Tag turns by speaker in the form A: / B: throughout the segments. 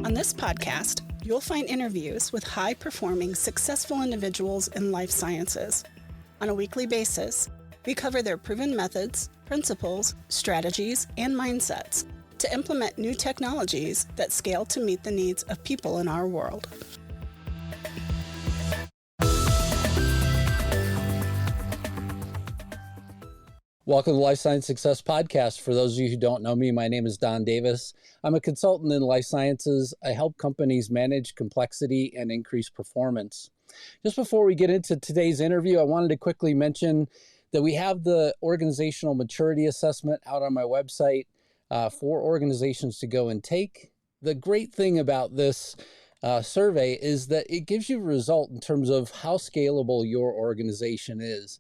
A: On this podcast, you'll find interviews with high-performing, successful individuals in life sciences. On a weekly basis, we cover their proven methods, principles, strategies, and mindsets to implement new technologies that scale to meet the needs of people in our world.
B: Welcome to the Life Science Success Podcast. For those of you who don't know me, my name is Don Davis. I'm a consultant in life sciences. I help companies manage complexity and increase performance. Just before we get into today's interview, I wanted to quickly mention that we have the organizational maturity assessment out on my website for organizations to go and take. The great thing about this survey is that it gives you a result in terms of how scalable your organization is.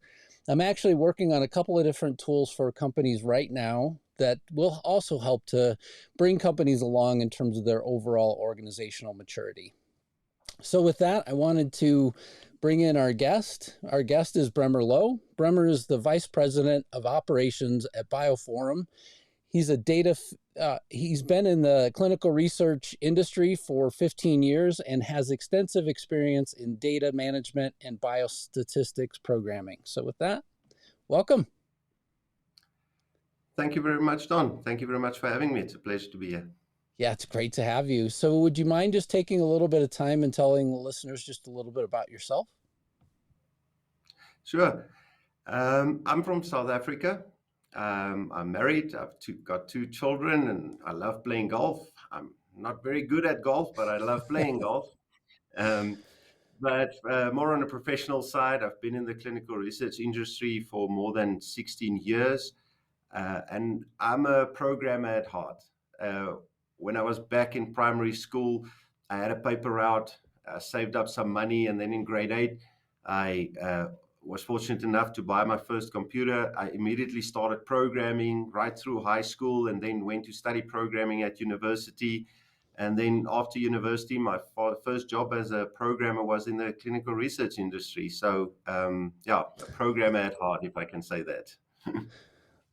B: I'm actually working on a couple of different tools for companies right now that will also help to bring companies along in terms of their overall organizational maturity. So with that, I wanted to bring in our guest. Our guest is Bremer Louw. Bremer is the Vice President of Operations at Bioforum. He's he's been in the clinical research industry for 15 years and has extensive experience in data management and biostatistics programming. So with that, welcome.
C: Thank you very much, Don. Thank you very much for having me. It's a pleasure to be here.
B: Yeah, it's great to have you. So would you mind just taking a little bit of time and telling the listeners just a little bit about yourself?
C: Sure. I'm from South Africa. I'm married. I've got two children, and I love playing golf. I'm not very good at golf, but I love playing golf. But more on the professional side, I've been in the clinical research industry for more than 16 years, and I'm a programmer at heart. When I was back in primary school, I had a paper route, saved up some money, and then in grade 8, I was fortunate enough to buy my first computer. I immediately started programming right through high school and then went to study programming at university. And then after university, my first job as a programmer was in the clinical research industry. So, a programmer at heart, if I can say that.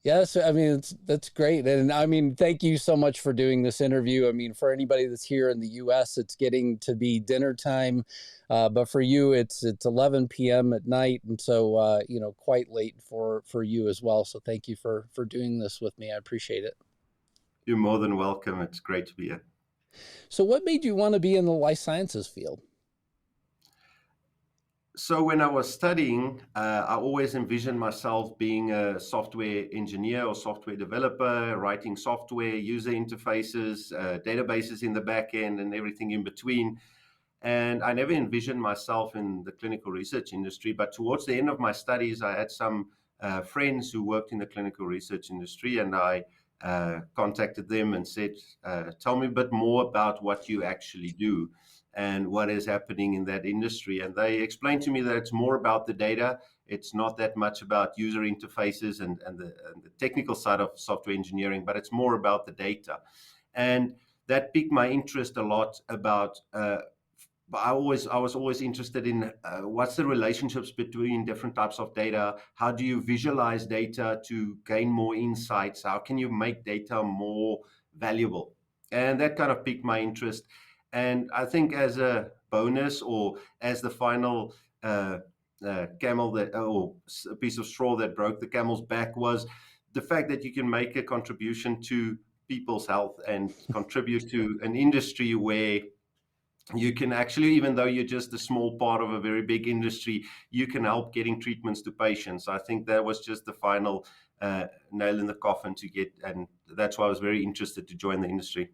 B: Yes, I mean, that's great. And I mean, thank you so much for doing this interview. I mean, for anybody that's here in the US, it's getting to be dinner time. But for you, it's 11 p.m. at night. And so, quite late for you as well. So thank you for doing this with me. I appreciate it.
C: You're more than welcome. It's great to be here.
B: So what made you want to be in the life sciences field?
C: So when I was studying, I always envisioned myself being a software engineer or software developer, writing software, user interfaces, databases in the back end, and everything in between. And I never envisioned myself in the clinical research industry. But towards the end of my studies, I had some friends who worked in the clinical research industry, and I contacted them and said, tell me a bit more about what you actually do and what is happening in that industry. And they explained to me that it's more about the data. It's not that much about user interfaces and the technical side of software engineering, but it's more about the data. And that piqued my interest a lot about, I was always interested in what's the relationships between different types of data? How do you visualize data to gain more insights? How can you make data more valuable? And that kind of piqued my interest. And I think as a bonus or as the final camel that, or a piece of straw that broke the camel's back was the fact that you can make a contribution to people's health and contribute to an industry where you can actually, even though you're just a small part of a very big industry, you can help getting treatments to patients. I think that was just the final nail in the coffin to get, and that's why I was very interested to join the industry.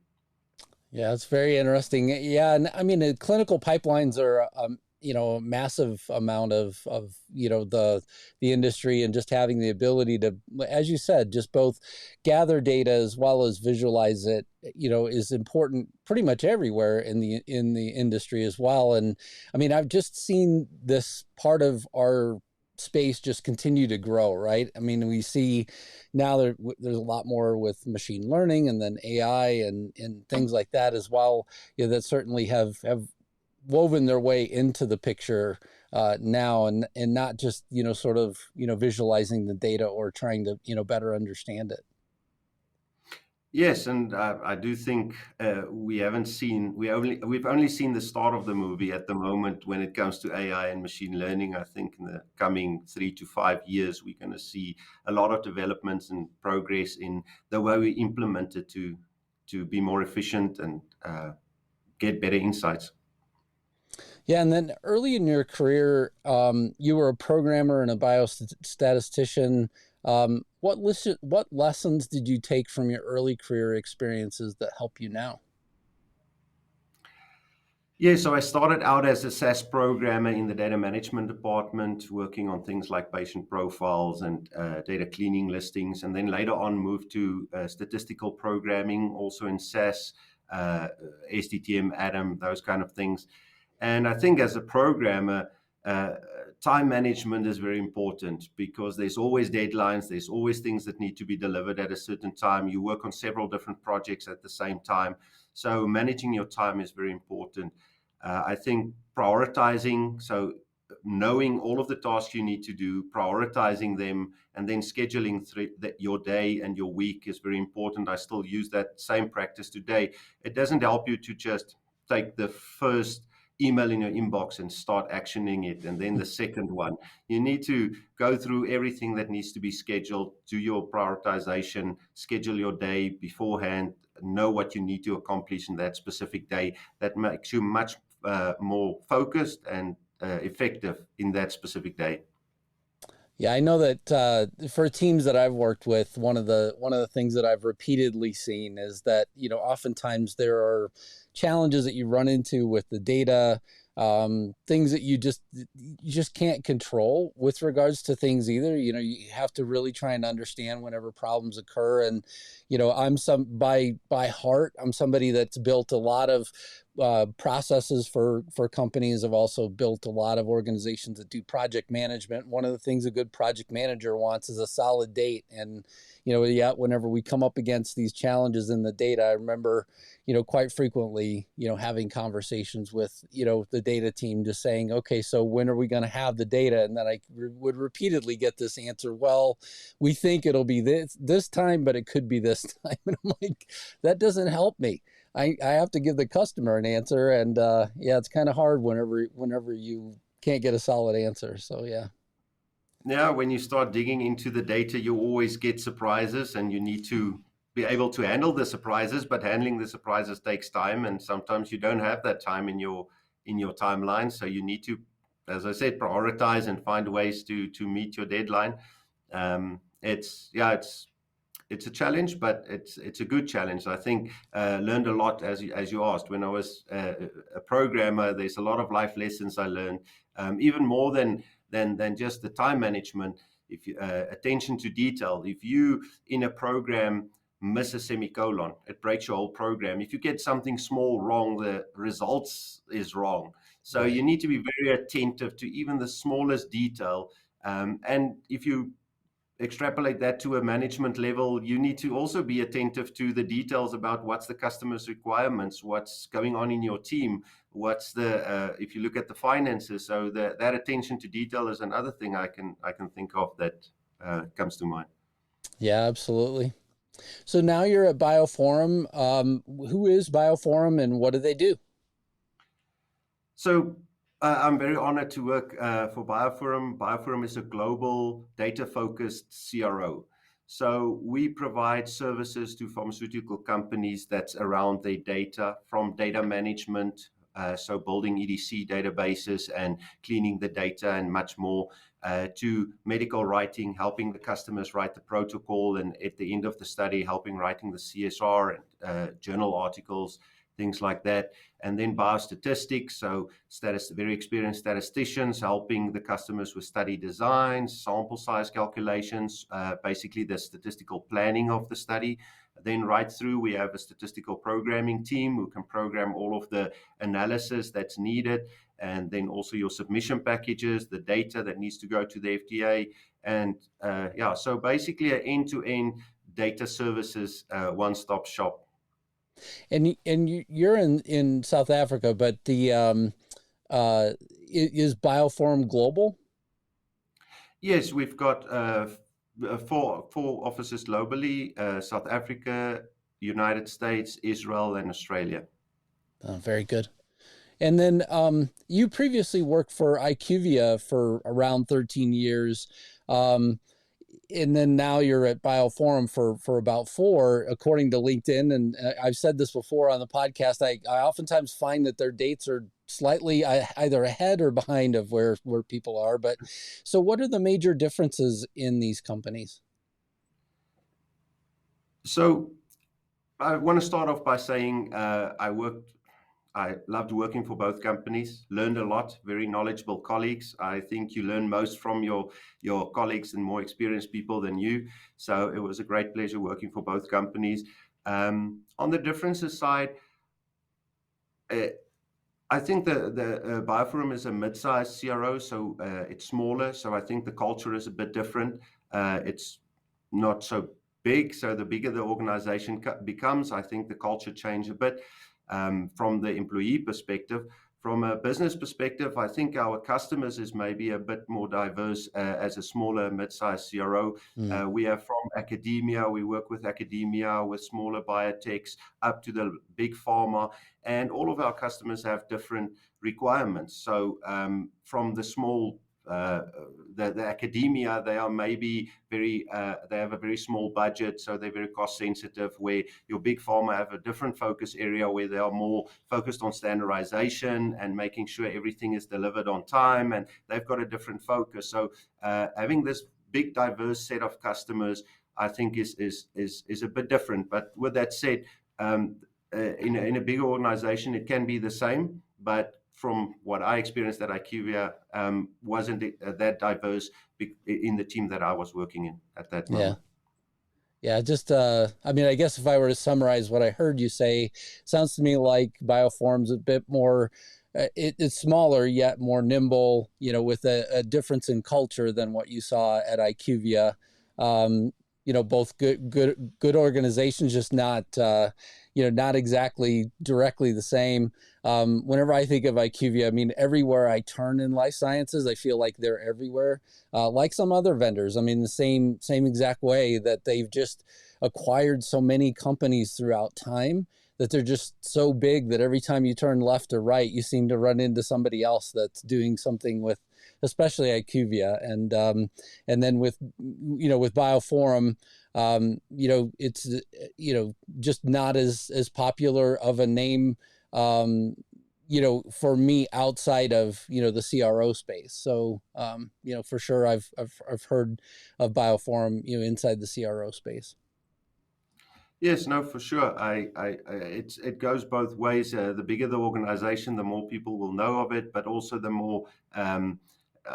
B: Yeah, it's very interesting. Yeah, and I mean, the clinical pipelines are, a massive amount of the industry, and just having the ability to, as you said, just both gather data as well as visualize it, is important pretty much everywhere in the industry as well. And I mean, I've just seen this part of our space just continue to grow, right? I mean, we see now there's a lot more with machine learning and then AI and things like that as well, that certainly have woven their way into the picture now, and not just, visualizing the data or trying to, better understand it.
C: Yes, and I do think we've only seen the start of the movie at the moment when it comes to AI and machine learning. I think in the coming 3 to 5 years, we're going to see a lot of developments and progress in the way we implement it to be more efficient and get better insights.
B: Yeah, and then early in your career, you were a programmer and a biostatistician. What lessons did you take from your early career experiences that help you now?
C: Yeah, so I started out as a SAS programmer in the data management department, working on things like patient profiles and data cleaning listings, and then later on moved to statistical programming, also in SAS, uh, SDTM, Atom, those kind of things. And I think as a programmer, uh, time management is very important because there's always deadlines, there's always things that need to be delivered at a certain time. You work on several different projects at the same time. So managing your time is very important. I think prioritizing, so knowing all of the tasks you need to do, prioritizing them, and then scheduling your day and your week is very important. I still use that same practice today. It doesn't help you to just take the first email in your inbox and start actioning it, and then the second one. You need to go through everything that needs to be scheduled, do your prioritization, schedule your day beforehand, know what you need to accomplish in that specific day. That makes you much more focused and effective in that specific day.
B: Yeah, I know that for teams that I've worked with, one of the things that I've repeatedly seen is that oftentimes there are challenges that you run into with the data, things that you just can't control with regards to things either. You have to really try and understand whenever problems occur. And I'm by heart, I'm somebody that's built a lot of processes for companies. I've also built a lot of organizations that do project management. One of the things a good project manager wants is a solid date. And whenever we come up against these challenges in the data, I remember quite frequently having conversations with the data team, just saying, okay, so when are we going to have the data? And then I would repeatedly get this answer, well, we think it'll be this time, but it could be this time. And I'm like, that doesn't help me. I have to give the customer an answer, and it's kind of hard whenever you can't get a solid answer. So yeah.
C: Yeah, when you start digging into the data, you always get surprises, and you need to be able to handle the surprises. But handling the surprises takes time, and sometimes you don't have that time in your timeline. So you need to, as I said, prioritize and find ways to meet your deadline. It's a challenge, but it's a good challenge. I think learned a lot as you asked. When I was a programmer, there's a lot of life lessons I learned, even more than just the time management. If you, attention to detail. If you in a program miss a semicolon, it breaks your whole program. If you get something small wrong, the results is wrong. So
B: Right.
C: you need to be very attentive to even the smallest detail. And if you extrapolate that to a management level, you need to also be attentive to the details about what's the customer's requirements, what's going on in your team, what's the if you look at the finances. So that attention to detail is another thing I can think of that comes to mind.
B: Yeah, absolutely. So now you're at Bioforum. Who is Bioforum and what do they do?
C: So I'm very honored to work for Bioforum. Bioforum is a global data-focused CRO. So we provide services to pharmaceutical companies that's around their data, from data management, so building EDC databases and cleaning the data and much more, to medical writing, helping the customers write the protocol, and at the end of the study, helping writing the CSR and journal articles, things like that. And then biostatistics, so very experienced statisticians helping the customers with study designs, sample size calculations, basically the statistical planning of the study. Then right through, we have a statistical programming team who can program all of the analysis that's needed, and then also your submission packages, the data that needs to go to the FDA. And so basically an end-to-end data services one-stop shop.
B: And you're in South Africa, but the is Bioform global?
C: Yes, we've got four offices globally: South Africa, United States, Israel, and Australia.
B: Oh, very good. And then you previously worked for IQVIA for around 13 years. And then now you're at Bioforum for about 4, according to LinkedIn. And I've said this before on the podcast. I oftentimes find that their dates are slightly either ahead or behind of where people are. But so what are the major differences in these companies?
C: So I want to start off by saying I loved working for both companies, learned a lot, very knowledgeable colleagues. I think you learn most from your colleagues and more experienced people than you. So it was a great pleasure working for both companies. On the differences side, I think the Bioforum is a mid-sized CRO, so it's smaller. So I think the culture is a bit different. It's not so big, so the bigger the organization becomes, I think the culture change a bit from the employee perspective. From a business perspective, I think our customers is maybe a bit more diverse as a smaller mid-sized CRO. We are from academia. We work with academia, with smaller biotechs, up to the big pharma, and all of our customers have different requirements. So from the small the academia, they are maybe very they have a very small budget, so they're very cost sensitive, where your big pharma have a different focus area where they are more focused on standardization and making sure everything is delivered on time, and they've got a different focus. So having this big diverse set of customers, I think is a bit different. But with that said, in a bigger organization, it can be the same, but from what I experienced at IQVIA, wasn't that diverse in the team that I was working in at that moment.
B: Yeah, just, I mean, I guess if I were to summarize what I heard you say, sounds to me like Bioform's a bit more, it's smaller, yet more nimble, with a difference in culture than what you saw at IQVIA. Both good organizations, just not, not exactly directly the same. Whenever I think of IQVIA, I mean, everywhere I turn in life sciences, I feel like they're everywhere, like some other vendors. I mean, the same exact way that they've just acquired so many companies throughout time, that they're just so big that every time you turn left or right, you seem to run into somebody else that's doing something with, especially IQVIA. And then with Bioforum, it's, just not as popular of a name, for me outside of, the CRO space. So, for sure, I've heard of Bioforum, inside the CRO space.
C: Yes, no, for sure. It goes both ways. The bigger the organization, the more people will know of it, but also the more. I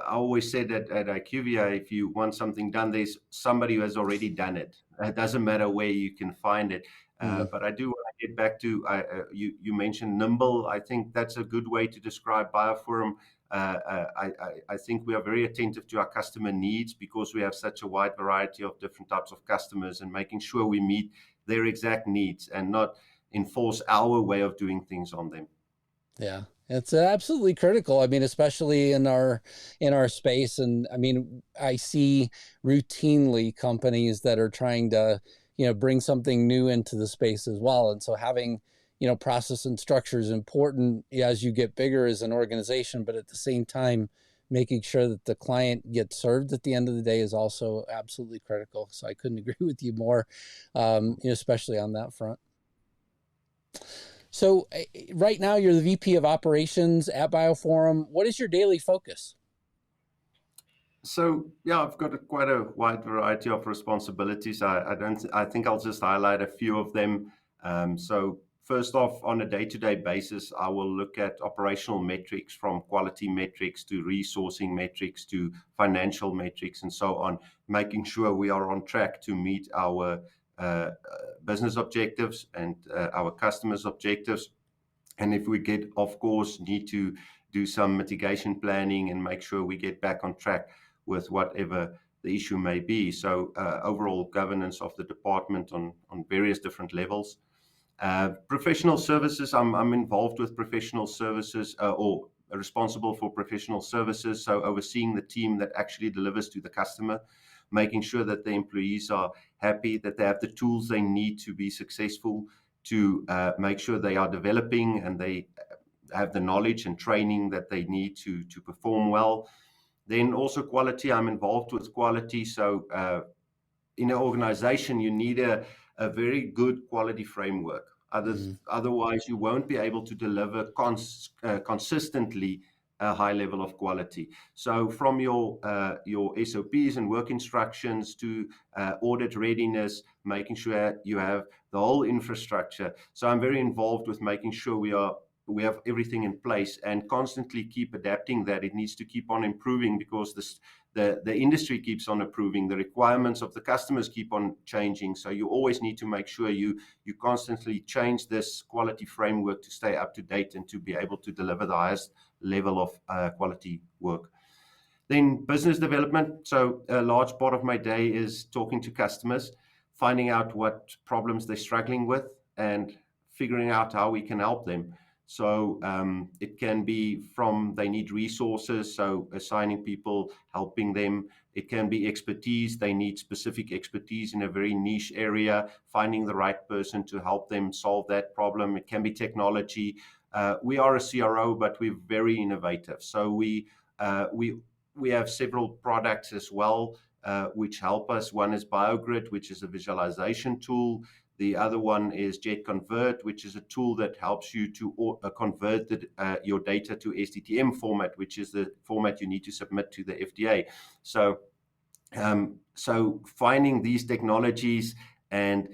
C: always said that at IQVIA, if you want something done, there's somebody who has already done it. It doesn't matter where you can find it. But I do want to get back to you mentioned nimble. I think that's a good way to describe Bioforum. I think we are very attentive to our customer needs because we have such a wide variety of different types of customers, and making sure we meet their exact needs and not enforce our way of doing things on them.
B: Yeah, it's absolutely critical. I mean, especially in our space. And I mean, I see routinely companies that are trying to, bring something new into the space as well. And so having, process and structure is important as you get bigger as an organization, but at the same time, making sure that the client gets served at the end of the day is also absolutely critical. So I couldn't agree with you more, especially on that front. So right now you're the VP of operations at Bioforum. What is your daily focus?
C: So yeah, I've got quite a wide variety of responsibilities. I think I'll just highlight a few of them. So first off, on a day-to-day basis, I will look at operational metrics, from quality metrics to resourcing metrics to financial metrics and so on, making sure we are on track to meet our business objectives and our customers' objectives. And if we get off course, need to do some mitigation planning and make sure we get back on track with whatever the issue may be. So overall governance of the department on various different levels. Professional services, I'm involved with professional services or responsible for professional services, so overseeing the team that actually delivers to the customer. making sure that the employees are happy, that they have the tools they need to be successful, to make sure they are developing and they have the knowledge and training that they need to perform well. Then also quality, I'm involved with quality. So in an organization, you need a very good quality framework. Otherwise, you won't be able to deliver consistently a high level of quality. So from your SOPs and work instructions to audit readiness, making sure you have the whole infrastructure. So I'm very involved with making sure we have everything in place and constantly keep adapting that. It needs to keep on improving because the industry keeps on improving. The requirements of the customers keep on changing. So you always need to make sure you constantly change this quality framework to stay up to date and to be able to deliver the highest level of quality work. Then business development. So a large part of my day is talking to customers, finding out what problems they're struggling with and figuring out how we can help them. So it can be from they need resources, so assigning people, helping them. It can be expertise. They need specific expertise in a very niche area, finding the right person to help them solve that problem. It can be technology. We are a CRO, but we're very innovative. So we have several products as well, which help us. One is BioGrid, which is a visualization tool. The other one is JetConvert, which is a tool that helps you to convert your data to STTM format, which is the format you need to submit to the FDA. So finding these technologies and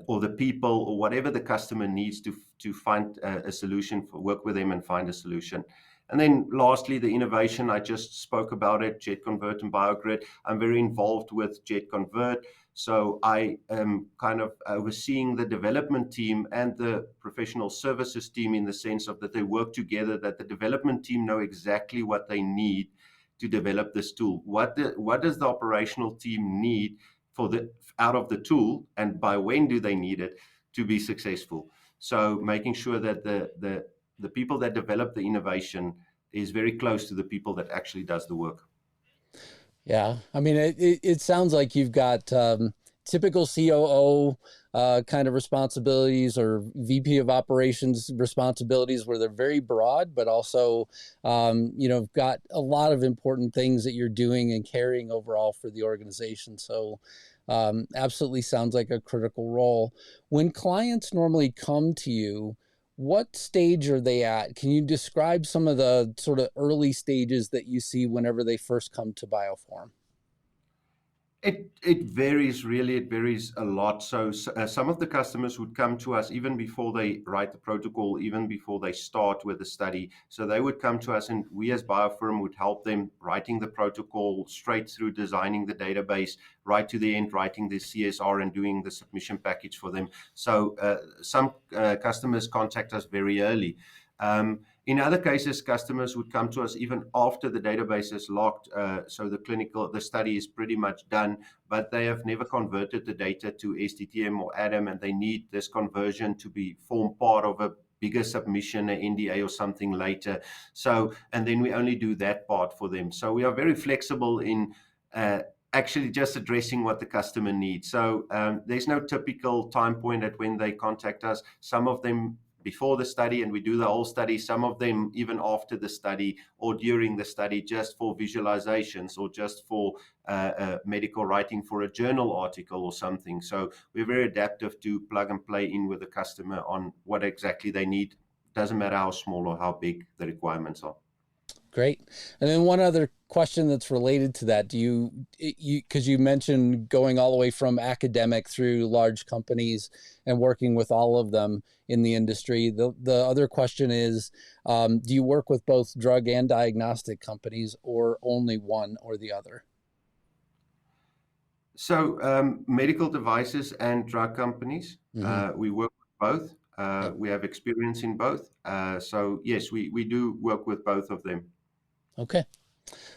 C: or the people or whatever the customer needs to find a solution, work with them and find a solution. And then lastly, the innovation, I just spoke about it, JetConvert and BioGrid. I'm very involved with JetConvert. So I am kind of overseeing the development team and the professional services team in the sense of that they work together, that the development team know exactly what they need to develop this tool. What does the operational team need out of the tool, and by when do they need it to be successful? So making sure that the people that develop the innovation is very close to the people that actually does the work.
B: Yeah, I mean, it sounds like you've got typical COO kind of responsibilities or VP of operations responsibilities where they're very broad, but also, got a lot of important things that you're doing and carrying overall for the organization. So absolutely sounds like a critical role. When clients normally come to you, what stage are they at? Can you describe some of the sort of early stages that you see whenever they first come to Bioform?
C: It varies, really. It varies a lot. So some of the customers would come to us even before they write the protocol, even before they start with the study. So they would come to us and we as Bioform would help them writing the protocol straight through designing the database, right to the end, writing the CSR and doing the submission package for them. So some customers contact us very early. In other cases, customers would come to us even after the database is locked, so the study is pretty much done, but they have never converted the data to STTM or ADAM, and they need this conversion to form part of a bigger submission, an NDA or something later. So, and then we only do that part for them. So we are very flexible in actually just addressing what the customer needs. So there's no typical time point at when they contact us. Some of them before the study, and we do the whole study, some of them even after the study or during the study, just for visualizations or just for medical writing for a journal article or something. So we're very adaptive to plug and play in with the customer on what exactly they need. Doesn't matter how small or how big the requirements are.
B: Great. And then one other question that's related to that, because you mentioned going all the way from academic through large companies and working with all of them in the industry. The other question is, do you work with both drug and diagnostic companies or only one or the other?
C: So medical devices and drug companies, we work with both.
B: Yep.
C: We have experience in both. So yes, we do work with both of them.
B: Okay.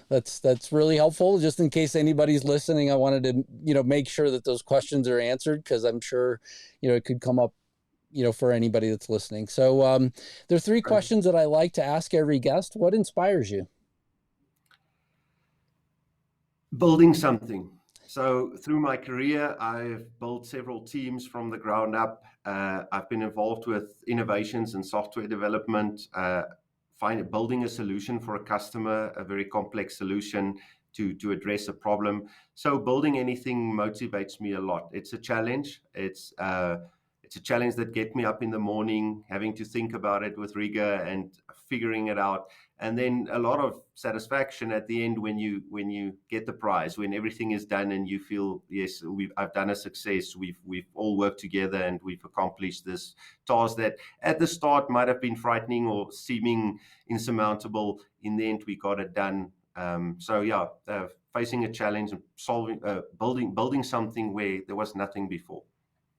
B: That's really helpful. Just in case anybody's listening, I wanted to, make sure that those questions are answered, because I'm sure, it could come up, for anybody that's listening. So there are three questions that I like to ask every guest. What inspires you?
C: Building something. So through my career, I've built several teams from the ground up. I've been involved with innovations and software development, building a solution for a customer, a very complex solution to address a problem. So building anything motivates me a lot. It's a challenge. It's a challenge that gets me up in the morning, having to think about it with rigor and figuring it out. And then a lot of satisfaction at the end when you get the prize, when everything is done and you feel, yes, I've done a success. We've all worked together and we've accomplished this task that at the start might have been frightening or seeming insurmountable. In the end, we got it done. Facing a challenge and building something where there was nothing before.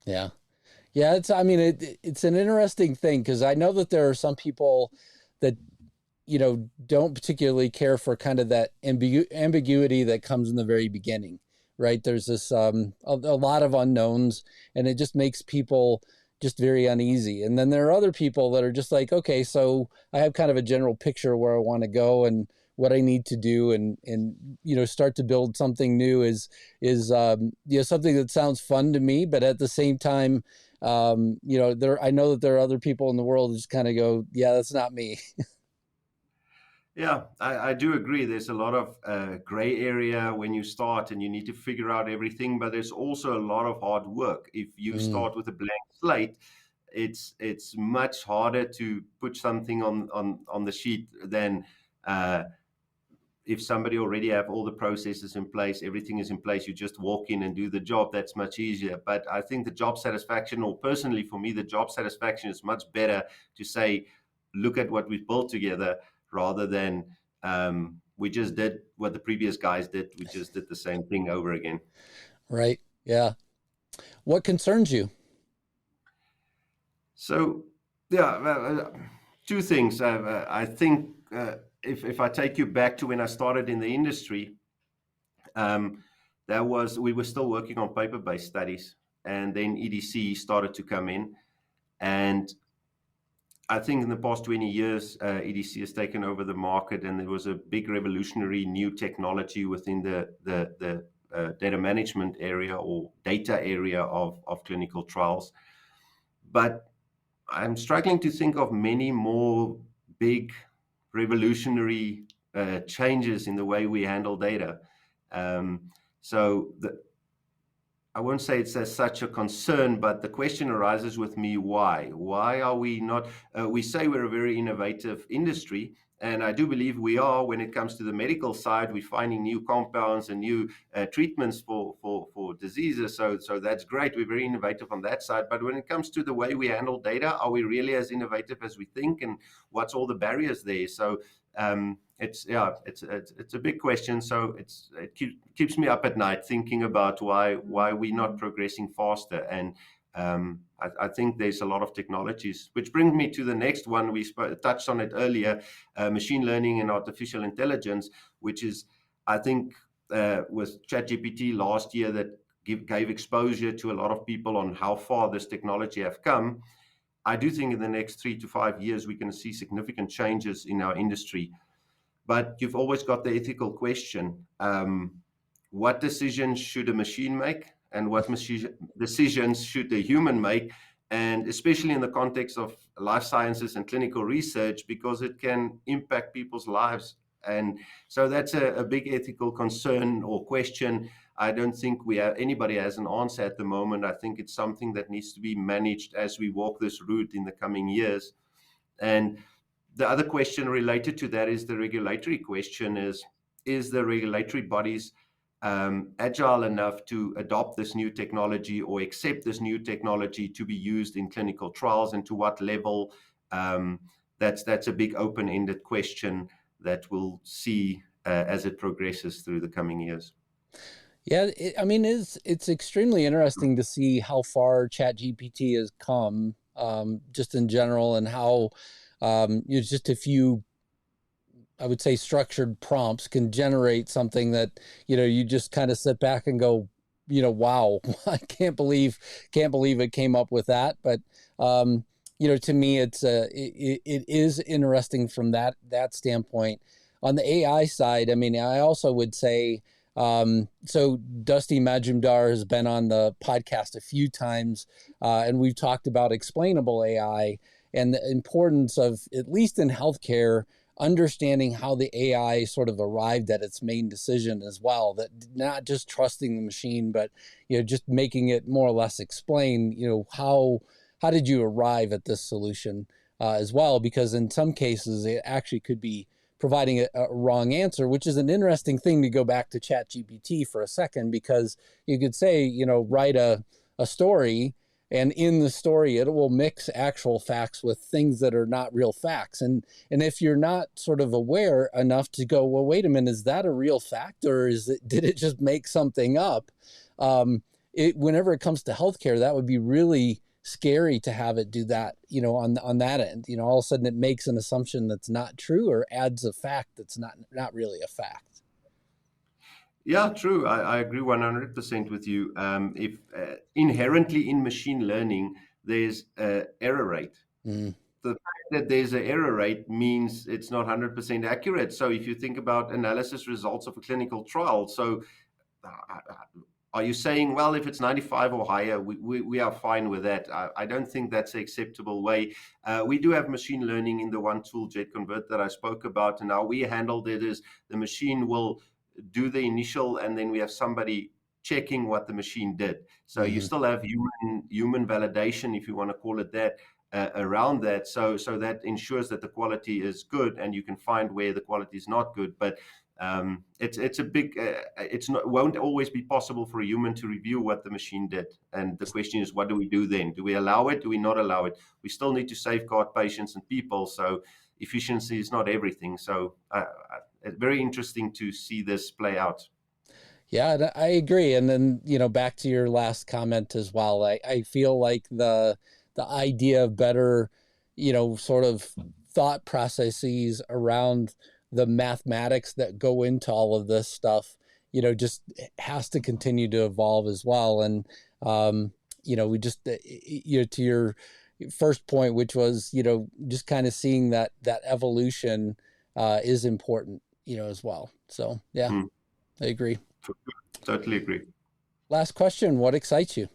B: Yeah. Yeah, it's an interesting thing, because I know that there are some people that, don't particularly care for kind of that ambiguity that comes in the very beginning, right? There's this a lot of unknowns, and it just makes people just very uneasy. And then there are other people that are just like, okay, so I have kind of a general picture where I want to go and what I need to do, and start to build something new is something that sounds fun to me, but at the same time, I know that there are other people in the world that just kind of go, yeah, that's not me.
C: Yeah, I do agree. There's a lot of gray area when you start and you need to figure out everything, but there's also a lot of hard work. If you start with a blank slate, it's much harder to put something on the sheet than if somebody already have all the processes in place, everything is in place, you just walk in and do the job. That's much easier. But I think the job satisfaction, or personally for me, the job satisfaction is much better to say, look at what we've built together, rather than we just did what the previous guys did. We just did the same thing over again.
B: Right. Yeah. What concerns you?
C: So, yeah, two things. I think if I take you back to when I started in the industry, we were still working on paper-based studies, and then EDC started to come in, and I think in the past 20 years, EDC has taken over the market, and there was a big revolutionary new technology within the data management area or data area of clinical trials. But I'm struggling to think of many more big revolutionary changes in the way we handle data. I won't say it's as such a concern, but the question arises with me, why? Why are we not? We say we're a very innovative industry, and I do believe we are when it comes to the medical side. We're finding new compounds and new treatments for diseases. So that's great. We're very innovative on that side. But when it comes to the way we handle data, are we really as innovative as we think? And what's all the barriers there? So it's a big question. So it keeps me up at night thinking about why we're not progressing faster. And I think there's a lot of technologies, which brings me to the next one. We touched on it earlier, machine learning and artificial intelligence, which is, I think, with ChatGPT last year, that gave exposure to a lot of people on how far this technology have come. I do think in the next 3 to 5 years, we're going to see significant changes in our industry. But you've always got the ethical question. What decisions should a machine make, and what decisions should a human make? And especially in the context of life sciences and clinical research, because it can impact people's lives. And so that's a big ethical concern or question. I don't think anybody has an answer at the moment. I think it's something that needs to be managed as we walk this route in the coming years. And the other question related to that is the regulatory question: is the regulatory bodies agile enough to adopt this new technology or accept this new technology to be used in clinical trials, and to what level? That's a big open-ended question that we'll see as it progresses through the coming years.
B: Yeah, it's extremely interesting to see how far ChatGPT has come, just in general, and how just a few, I would say, structured prompts can generate something that, you just kind of sit back and go, wow, I can't believe it came up with that. But, to me, it is interesting from that standpoint. On the AI side, I also would say, So Dusty Majumdar has been on the podcast a few times, and we've talked about explainable AI and the importance of, at least in healthcare, understanding how the AI sort of arrived at its main decision as well, that not just trusting the machine, but, just making it more or less explain, how did you arrive at this solution as well? Because in some cases, it actually could be providing a wrong answer, which is an interesting thing to go back to ChatGPT for a second, because you could say, write a story, and in the story, it will mix actual facts with things that are not real facts. And if you're not sort of aware enough to go, well, wait a minute, is that a real fact, or did it just make something up? Whenever it comes to healthcare, that would be really scary to have it do that, on that end. All of a sudden it makes an assumption that's not true, or adds a fact that's not really a fact.
C: Yeah, true. I agree 100% with you. If inherently in machine learning, there's an error rate.
B: Mm.
C: The fact that there's an error rate means it's not 100% accurate. So if you think about analysis results of a clinical trial, so are you saying, well, if it's 95 or higher, we are fine with that? I don't think that's an acceptable way. We do have machine learning in the one tool, JetConvert, that I spoke about. And how we handled it is the machine will do the initial, and then we have somebody checking what the machine did. So you still have human validation, if you want to call it that, around that. So that ensures that the quality is good, and you can find where the quality is not good. But it's a big, won't always be possible for a human to review what the machine did. And the question is, what do we do then? Do we allow it? Do we not allow it? We still need to safeguard patients and people. So efficiency is not everything. So it's very interesting to see this play out.
B: Yeah, I agree. And then, back to your last comment as well, I feel like the idea of better, sort of thought processes around the mathematics that go into all of this stuff, just has to continue to evolve as well. And, we just, to your first point, which was, just kind of seeing that evolution is important, as well. So, yeah, I agree.
C: Totally agree.
B: Last question. What excites you?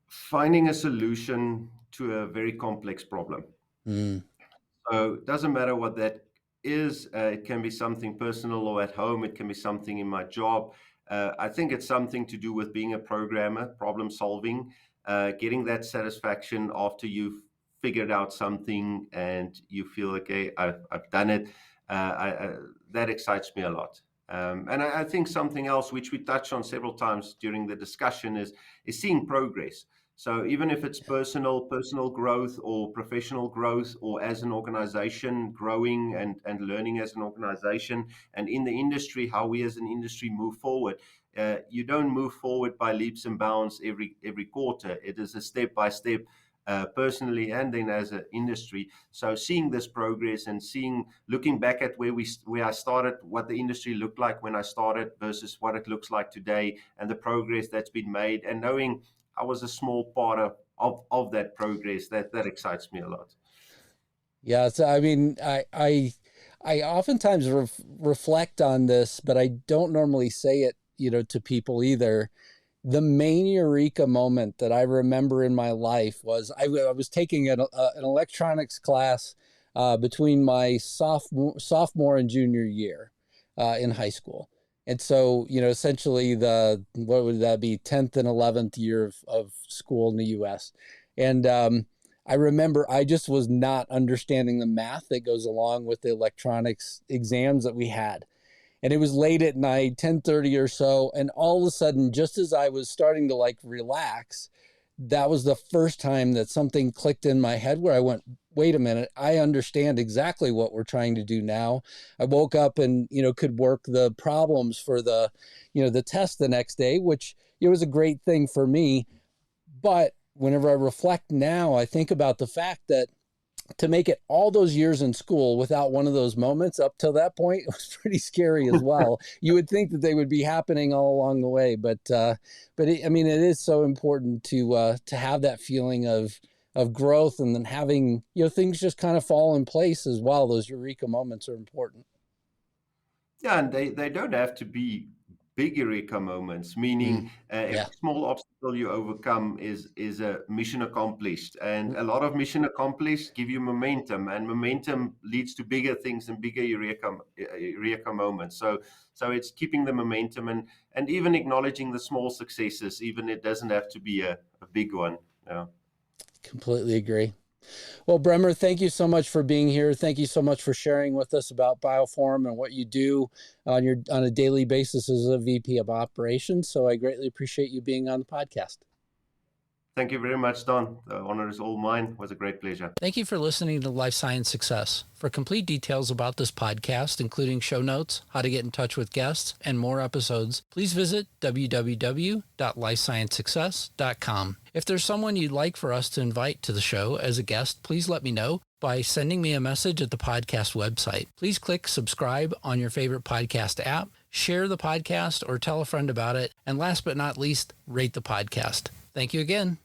C: Finding a solution to a very complex problem. So it doesn't matter what that is. It can be something personal or at home. It can be something in my job. I think it's something to do with being a programmer, problem solving, getting that satisfaction after you've figured out something and you feel, okay, I've done it. That excites me a lot. And I think something else which we touched on several times during the discussion is seeing progress. So even if it's personal growth or professional growth, or as an organization growing and learning as an organization, and in the industry, how we as an industry move forward, you don't move forward by leaps and bounds every quarter. It is a step-by-step, personally and then as an industry. So seeing this progress and looking back at where I started, what the industry looked like when I started versus what it looks like today, and the progress that's been made, and knowing I was a small part of that progress, that excites me a lot.
B: Yeah, so I mean, I oftentimes reflect on this, but I don't normally say it, to people either. The main eureka moment that I remember in my life was I was taking an electronics class between my sophomore and junior year in high school. And so, essentially what would that be, 10th and 11th year of school in the US. And I remember I just was not understanding the math that goes along with the electronics exams that we had. And it was late at night, 10:30 or so. And all of a sudden, just as I was starting to relax, that was the first time that something clicked in my head where I went, wait a minute, I understand exactly what we're trying to do now. I woke up and, could work the problems for the test the next day, which it was a great thing for me. But whenever I reflect now, I think about the fact that to make it all those years in school without one of those moments up till that point, it was pretty scary as well. You would think that they would be happening all along the way, but it is so important to have that feeling of growth, and then having, things just kind of fall in place as well. Those eureka moments are important.
C: Yeah, and they don't have to be big eureka moments, meaning every
B: Yeah.
C: small obstacle you overcome is a mission accomplished. And a lot of mission accomplished give you momentum, and momentum leads to bigger things and bigger eureka moments. So it's keeping the momentum and even acknowledging the small successes, even it doesn't have to be a big one. Yeah.
B: Completely agree. Well, Bremer, thank you so much for being here. Thank you so much for sharing with us about Bioform and what you do on a daily basis as a VP of operations. So I greatly appreciate you being on the podcast.
C: Thank you very much, Don. The honor is all mine. It was a great pleasure.
B: Thank you for listening to Life Science Success. For complete details about this podcast, including show notes, how to get in touch with guests, and more episodes, please visit www.lifesciencesuccess.com. If there's someone you'd like for us to invite to the show as a guest, please let me know by sending me a message at the podcast website. Please click subscribe on your favorite podcast app, share the podcast, or tell a friend about it. And last but not least, rate the podcast. Thank you again.